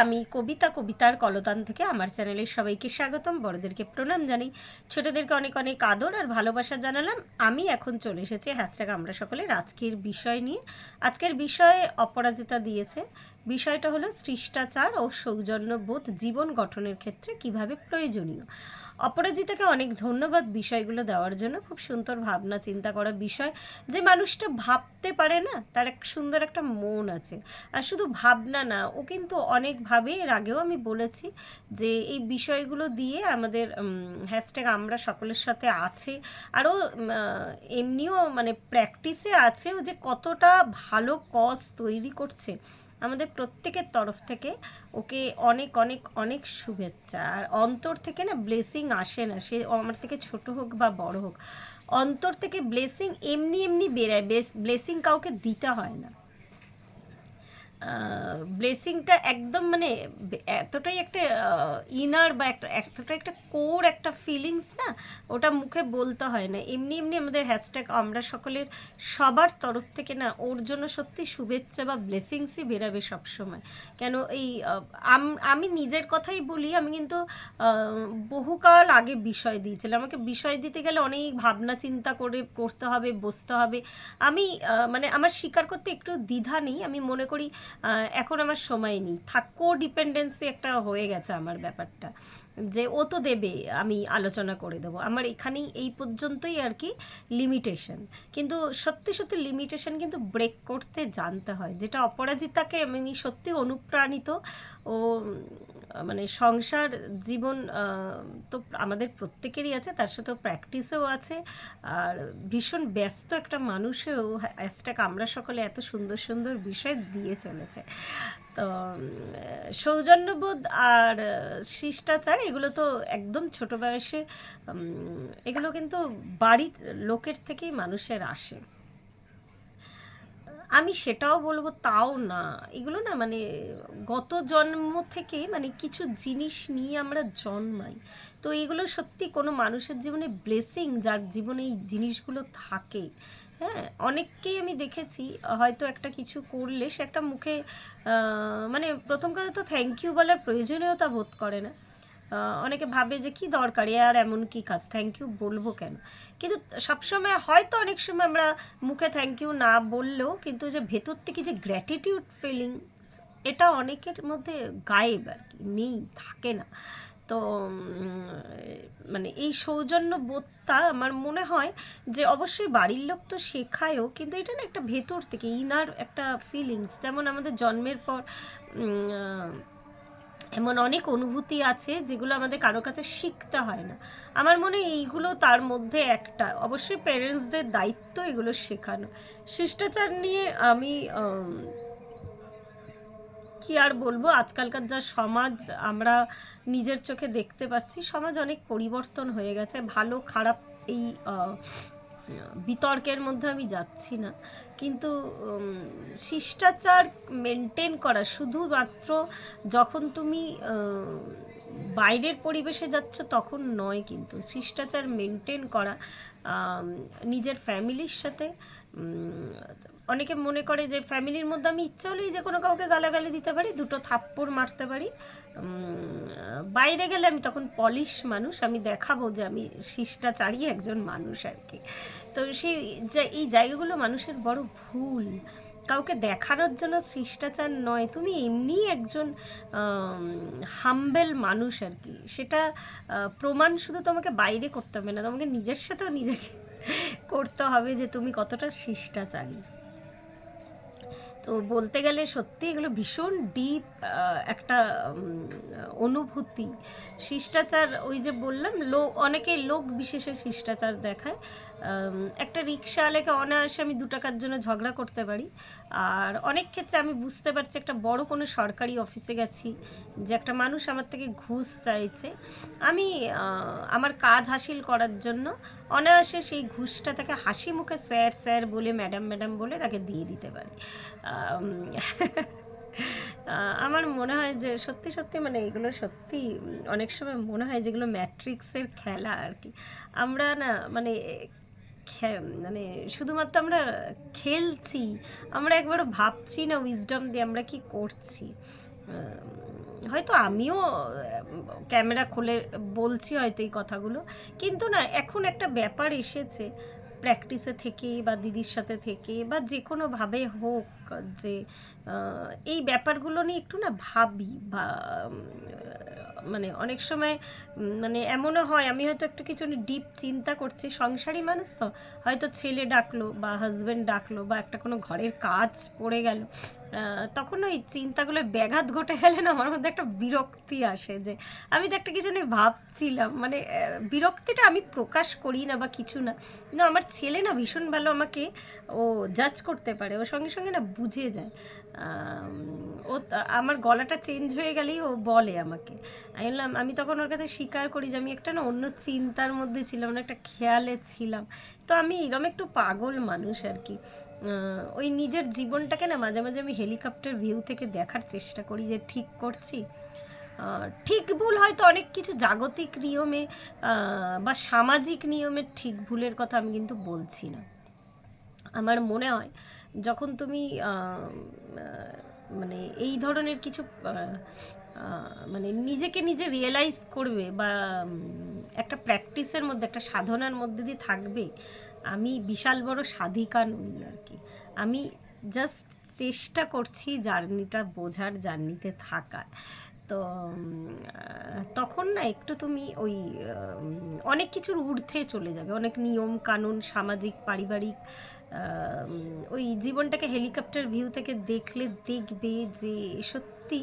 আমি কবিতার কলতান থেকে আমার চ্যানেলের সবাইকে স্বাগতম। বড়দেরকে প্রণাম জানাই, ছোটদেরকে অনেক অনেক আদর আর ভালোবাসা জানালাম। আমি এখন চলে এসেছি আমরা সকলের আজকের বিষয় নিয়ে। আজকের বিষয়ে অপরাজিতা দিয়েছে। বিষয়টা হলো শিষ্টাচার ও সৌজন্যবোধ জীবন গঠনের ক্ষেত্রে কিভাবে প্রয়োজনীয়। অপরাজিতাকে অনেক ধন্যবাদ বিষয়গুলো দেওয়ার জন্য। খুব সুন্দর ভাবনা চিন্তা করা বিষয়। যে মানুষটা ভাবতে পারে না, তার এক সুন্দর একটা মন আছে। আর শুধু ভাবনা না, ও কিন্তু অনেকভাবে, এর আগেও আমি বলেছি যে এই বিষয়গুলো দিয়ে আমাদের হ্যাশট্যাগ আমরা সকলের সাথে আছে। আরও এমনিও মানে প্র্যাকটিসে আছে ও, যে কতটা ভালো কজ তৈরি করছে আমাদের প্রত্যেকের তরফ থেকে। ওকে অনেক অনেক অনেক শুভেচ্ছা। আর অন্তর থেকে না ব্লেসিং আসে না, সে আমার থেকে ছোট হোক বা বড় হোক, অন্তর থেকে ব্লেসিং এমনি এমনি বেরায়। ব্লেসিং কাউকে দিতে হয় না। ব্লেসিংটা একদম মানে এতটাই একটা ইনার বা এতটাই একটা কোর একটা ফিলিংস না, ওটা মুখে বলতে হয় না, এমনি এমনি আমাদের হ্যাশট্যাগ আমরা সকলের সবার তরফ থেকে না ওর জন্য সত্যি শুভেচ্ছা বা ব্লেসিংসই বেরাবে সবসময়। কেন এই আমি নিজের কথাই বলি, আমি কিন্তু বহুকাল আগে বিষয় দিয়েছিলাম। আমাকে বিষয় দিতে গেলে অনেক ভাবনা চিন্তা করতে হবে, বসতে হবে। আমি মানে আমার স্বীকার করতে একটু দ্বিধা নেই। আমি মনে করি এখন আমার সময় নেই, কো ডিপেন্ডেন্সি একটা হয়ে গেছে আমার ব্যাপারটা, যে ও তো দেবে, আমি আলোচনা করে দেবো। আমার এখানেই এই পর্যন্তই আর কি লিমিটেশন। কিন্তু সত্যি সত্যি লিমিটেশন কিন্তু ব্রেক করতে জানতে হয়, যেটা অপরাজিতাকে আমি সত্যি অনুপ্রাণিত। ও মানে সংসার জীবন তো আমাদের প্রত্যেকেরই আছে, তার সাথেও প্র্যাকটিসেও আছে। আর ভীষণ ব্যস্ত একটা মানুষেও হ্যাশট্যাগ আমরা সকলে এত সুন্দর সুন্দর বিষয় দিয়ে চলেছে। তো সৌজন্যবোধ আর শিষ্টাচার এগুলো তো একদম ছোটো বয়সে, এগুলো কিন্তু বাড়ির লোকের থেকেই মানুষের আসে। আমি সেটাও বলবো তাও না, এগুলো না মানে গত জন্ম থেকে মানে কিছু জিনিস নিয়ে আমরা জন্মাই। তো এগুলো সত্যি কোনো মানুষের জীবনে ব্লেসিং, যার জীবনে এই জিনিসগুলো থাকে। হ্যাঁ, অনেককেই আমি দেখেছি হয়তো একটা কিছু করলে সে একটা মুখে মানে প্রথম কথা তো থ্যাংক ইউ বলার প্রয়োজনীয়তা বোধ করে না। অনেকে ভাবে যে কি দরকার, আর এমন কি কাজ, থ্যাংক ইউ বলবো কেন। কিন্তু সবসময় হয়তো অনেক সময় আমরা মুখে থ্যাংক ইউ না বললেও কিন্তু যে ভেতর থেকে যে গ্র্যাটিটিউড ফিলিংস, এটা অনেকের মধ্যে গায়েব আর কি, নেই, থাকে না। তো মানে এই সৌজন্য বোধটা আমার মনে হয় যে অবশ্যই বাড়ির লোক তো শেখায়ও, কিন্তু এটা না একটা ভেতর থেকে ইনার একটা ফিলিংস। যেমন আমাদের জন্মের পর এমন অনেক অনুভূতি আছে যেগুলো আমাদের কারো কাছে শিখতে হয় না। আমার মনে হয় এইগুলো তার মধ্যে একটা। অবশ্যই প্যারেন্টসদের দায়িত্ব এগুলো শেখানো। শিষ্টাচার নিয়ে আমি কি আর বলবো, আজকালকার যা সমাজ আমরা নিজের চোখে দেখতে পাচ্ছি, সমাজ অনেক পরিবর্তন হয়ে গেছে। ভালো খারাপ এই বিতর্কের মধ্যে আমি যাচ্ছি না, কিন্তু শিষ্টাচার মেনটেন করা শুধুমাত্র যখন তুমি বাইরের পরিবেশে যাচ্ছ তখন নয়, কিন্তু শিষ্টাচার মেনটেন করা নিজের ফ্যামিলির সাথে। অনেকে মনে করে যে ফ্যামিলির মধ্যে আমি ইচ্ছা হলেই যে কোনো কাউকে গালাগালি দিতে পারি, দুটো থাপ্পড় মারতে পারি। বাইরে গেলে আমি তখন পলিশ মানুষ, আমি দেখাবো যে আমি শিষ্টাচারী একজন মানুষ আর কি। তো সেই এই জায়গাগুলো মানুষের বড় ভুল। কাউকে দেখানোর জন্য শিষ্টাচার নয়, তুমি এমনি একজন হাম্বেল মানুষ আর কি। সেটা প্রমাণ শুধু তোমাকে বাইরে করতে হবে না, তোমাকে নিজের সাথেও নিজেকে করতে হবে যে তুমি কতটা শিষ্টাচারী। তো বলতে গেলে সত্যি এগুলো ভীষণ ডিপ একটা অনুভূতি। শিষ্টাচার, ওই যে বললাম, অনেকে লোক বিশেষে শিষ্টাচার দেখায়। একটা রিক্সাওয়ালাকে অনায়াসে আমি 2 টাকার জন্য ঝগড়া করতে পারি। আর অনেক ক্ষেত্রে আমি বুঝতে পারছি একটা বড় কোনো সরকারি অফিসে গেছি, যে একটা মানুষ আমার থেকে ঘুষ চাইছে, আমি আমার কাজ হাসিল করার জন্য অনায়াসে সেই ঘুষটা তাকে হাসি মুখে স্যার স্যার বলে, ম্যাডাম ম্যাডাম বলে তাকে দিয়ে দিতে পারি। আমার মনে হয় যে সত্যি সত্যি মানে এগুলো সত্যি অনেক সময় মনে হয় যেগুলো ম্যাট্রিক্সের খেলা আর কি। আমরা না মানে মানে শুধুমাত্র আমরা খেলছি, আমরা একবারও ভাবছি না উইজডম দিয়ে আমরা কি করছি। হয়তো আমিও ক্যামেরা খুলে বলছি হয়তো এই কথাগুলো, কিন্তু না এখন একটা ব্যাপার এসেছে প্র্যাকটিসে থেকে বা দিদির সাথে থেকে বা যে কোনোভাবে হোক, যে এই ব্যাপারগুলো নিয়ে একটু না ভাবি বা মানে অনেক সময় মানে এমনও হয় আমি হয়তো একটু কিছু ডিপ চিন্তা করছি, সংসারী মানুষ তো, হয়তো ছেলে ডাকলো বা হাজব্যান্ড ডাকলো বা একটা কোনো ঘরের কাজ পড়ে গেল, তখন ওই চিন্তাগুলো ব্যাঘাত ঘটে গেলে না আমার মধ্যে একটা বিরক্তি আসে যে আমি তো একটা কিছু নিয়ে ভাবছিলাম, মানে বিরক্তিটা আমি প্রকাশ করি না বা কিছু না, কিন্তু আমার ছেলে না ভীষণ ভালো আমাকে ও জাজ করতে পারে, ও সঙ্গে সঙ্গে না বুঝে যায়। ও আমার গলাটা চেঞ্জ হয়ে গেলেই ও বলে আমাকে, আমি বললাম, আমি তখন ওর কাছে স্বীকার করি যে আমি একটা না অন্য চিন্তার মধ্যে ছিলাম, না একটা খেয়ালে ছিলাম। তো আমি এরকম একটু পাগল মানুষ আর কি, ওই নিজের জীবনটাকে না মাঝে মাঝে আমি হেলিকপ্টার ভিউ থেকে দেখার চেষ্টা করি যে ঠিক করছি। ঠিক ভুল হয়তো অনেক কিছু জাগতিক নিয়মে বা সামাজিক নিয়মের ঠিক ভুলের কথা আমি কিন্তু বলছি না। আমার মনে হয় যখন তুমি মানে এই ধরনের কিছু মানে নিজেকে নিজে রিয়েলাইজ করবে বা একটা প্র্যাকটিসের মধ্যে, একটা সাধনার মধ্যে দিয়ে থাকবে, আমি বিশাল বড় সাধিকা নই আর কি, আমি জাস্ট চেষ্টা করছি জার্নিটা বোঝার, জার্নিতে থাকার। তো তখন না একটু তুমি ওই অনেক কিছুর ঊর্ধ্বে চলে যাবে, অনেক নিয়ম কানুন, সামাজিক, পারিবারিক, ওই জীবনটাকে হেলিকপ্টার ভিউ থেকে দেখলে দেখবে যে সত্যি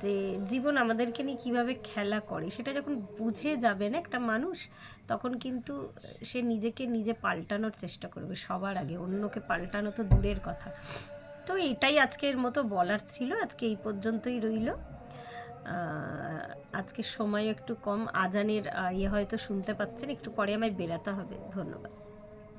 যে জীবন আমাদেরকে নিয়ে কীভাবে খেলা করে, সেটা যখন বুঝে যাবে না একটা মানুষ, তখন কিন্তু সে নিজেকে নিজে পাল্টানোর চেষ্টা করবে সবার আগে, অন্যকে পাল্টানো তো দূরের কথা। তো এটাই আজকের মতো বলার ছিল, আজকে এই পর্যন্তই রইল। আজকে সময় একটু কম, আজানের ইয়ে হয়তো শুনতে পাচ্ছেন, একটু পরে আমায় বেরাতে হবে। ধন্যবাদ।